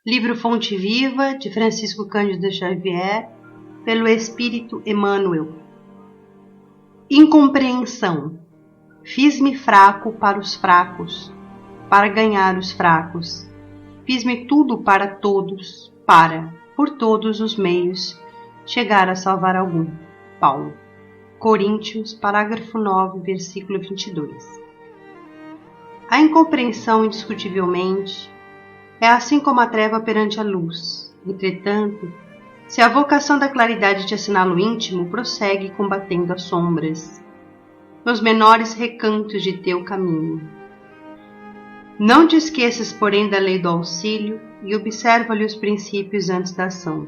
Livro Fonte Viva, de Francisco Cândido Xavier, pelo Espírito Emmanuel. Incompreensão. Fiz-me fraco para os fracos, para ganhar os fracos. Fiz-me tudo para todos, para, por todos os meios, chegar a salvar algum. Paulo. Coríntios, parágrafo 9, versículo 22. A incompreensão, indiscutivelmente, é assim como a treva perante a luz. Entretanto, se a vocação da claridade te assinala o íntimo, prossegue combatendo as sombras, nos menores recantos de teu caminho. Não te esqueças, porém, da lei do auxílio e observa-lhe os princípios antes da ação.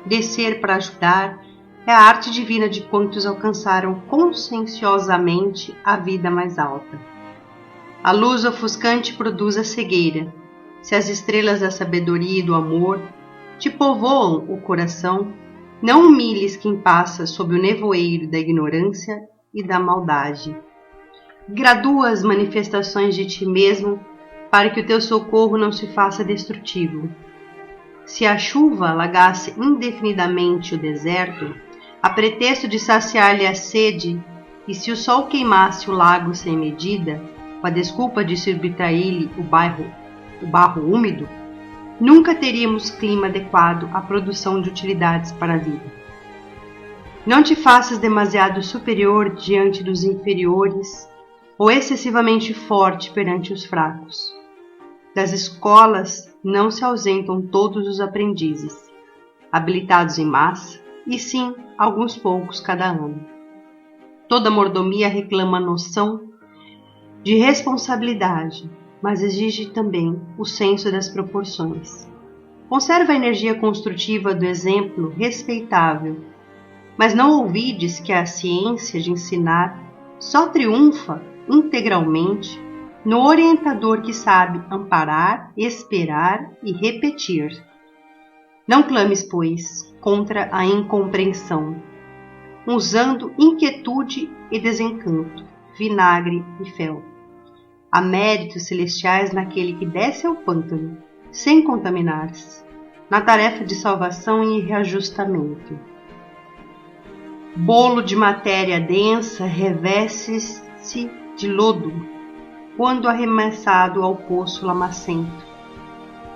Descer para ajudar é a arte divina de quantos alcançaram conscienciosamente a vida mais alta. A luz ofuscante produz a cegueira. Se as estrelas da sabedoria e do amor te povoam o coração, não humilhes quem passa sob o nevoeiro da ignorância e da maldade. Gradua as manifestações de ti mesmo para que o teu socorro não se faça destrutivo. Se a chuva alagasse indefinidamente o deserto, a pretexto de saciar-lhe a sede, e se o sol queimasse o lago sem medida, com a desculpa de subtrair-lhe o barro úmido, nunca teríamos clima adequado à produção de utilidades para a vida. Não te faças demasiado superior diante dos inferiores ou excessivamente forte perante os fracos. Das escolas não se ausentam todos os aprendizes, habilitados em massa, e sim alguns poucos cada ano. Toda mordomia reclama a noção de responsabilidade, mas exige também o senso das proporções. Conserva a energia construtiva do exemplo respeitável, mas não ouvides que a ciência de ensinar só triunfa integralmente no orientador que sabe amparar, esperar e repetir. Não clames, pois, contra a incompreensão, usando inquietude e desencanto, vinagre e fel. Há méritos celestiais naquele que desce ao pântano, sem contaminar-se, na tarefa de salvação e reajustamento. Bolo de matéria densa reveste-se de lodo, quando arremessado ao poço lamacento.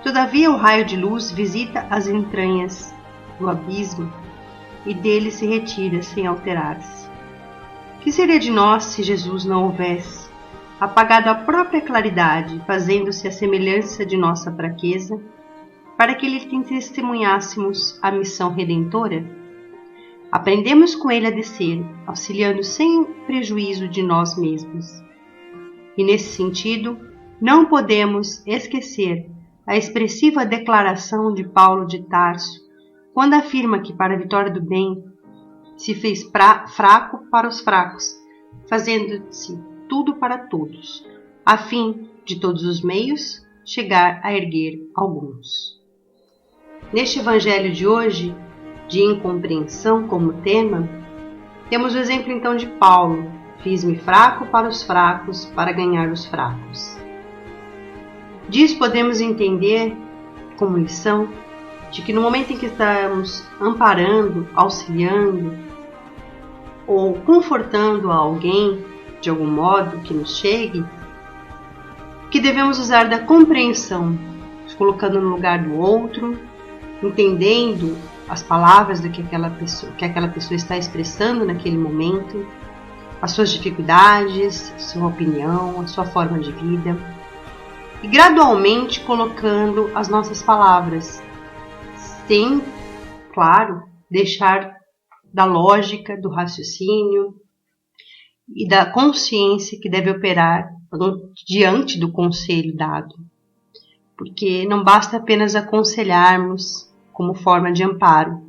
Todavia o raio de luz visita as entranhas do abismo e dele se retira sem alterar-se. Que seria de nós se Jesus não houvesse apagado a própria claridade, fazendo-se a semelhança de nossa fraqueza, para que lhe testemunhássemos a missão redentora? Aprendemos com ele a descer, auxiliando sem prejuízo de nós mesmos. E nesse sentido, não podemos esquecer a expressiva declaração de Paulo de Tarso, quando afirma que para a vitória do bem se fez fraco para os fracos, fazendo-se tudo para todos, a fim de todos os meios chegar a erguer alguns. Neste evangelho de hoje, de incompreensão como tema, temos o exemplo então de Paulo: fiz-me fraco para os fracos, para ganhar os fracos. Disso podemos entender como lição de que no momento em que estamos amparando, auxiliando ou confortando a alguém de algum modo que nos chegue, que devemos usar da compreensão, colocando no lugar do outro, entendendo as palavras do que aquela pessoa está expressando naquele momento, as suas dificuldades, sua opinião, a sua forma de vida, e gradualmente colocando as nossas palavras, sem, claro, deixar da lógica, do raciocínio e da consciência que deve operar diante do conselho dado. Porque não basta apenas aconselharmos como forma de amparo,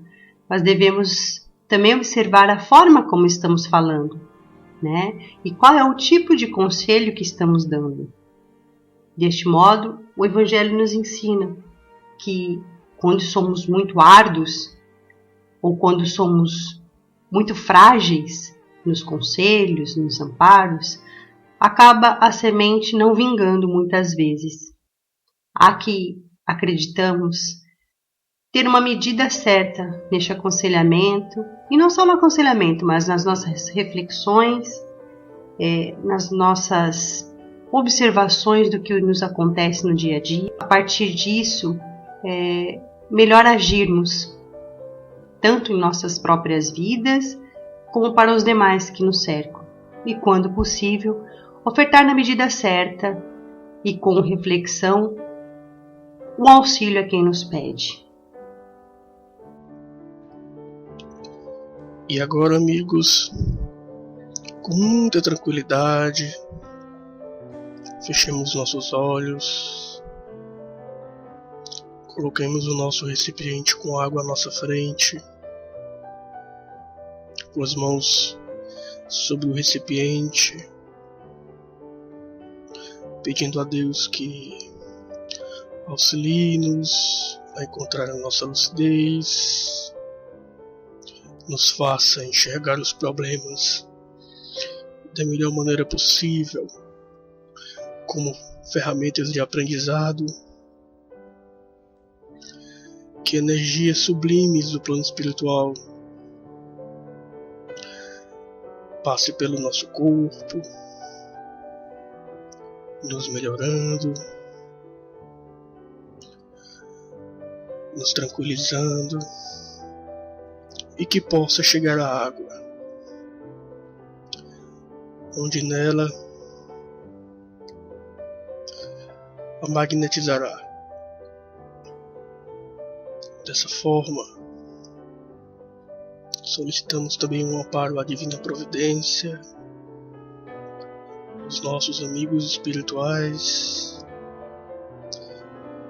mas devemos também observar a forma como estamos falando, né? E qual é o tipo de conselho que estamos dando. Deste modo, o Evangelho nos ensina que quando somos muito árduos ou quando somos muito frágeis nos conselhos, nos amparos, acaba a semente não vingando muitas vezes. Há que acreditamos ter uma medida certa neste aconselhamento, e não só no aconselhamento, mas nas nossas reflexões, nas nossas observações do que nos acontece no dia a dia. A partir disso, melhor agirmos, tanto em nossas próprias vidas, como para os demais que nos cercam. E, quando possível, ofertar na medida certa e com reflexão o auxílio a quem nos pede. E agora, amigos, com muita tranquilidade, fechemos nossos olhos, coloquemos o nosso recipiente com água à nossa frente, com as mãos sobre o recipiente, pedindo a Deus que auxilie-nos a encontrar a nossa lucidez, nos faça enxergar os problemas da melhor maneira possível, como ferramentas de aprendizado, que energias sublimes do plano espiritual passe pelo nosso corpo, nos melhorando, nos tranquilizando, e que possa chegar à água, onde nela a magnetizará. Dessa forma, solicitamos também um amparo à Divina Providência, aos nossos amigos espirituais,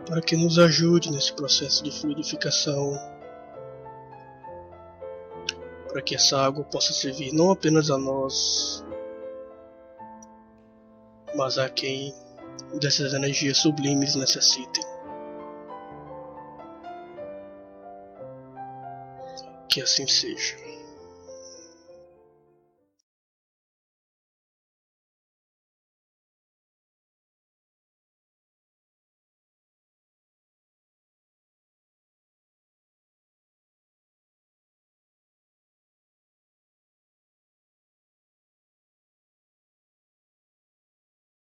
para que nos ajude nesse processo de fluidificação, para que essa água possa servir não apenas a nós, mas a quem dessas energias sublimes necessitem. Que assim seja.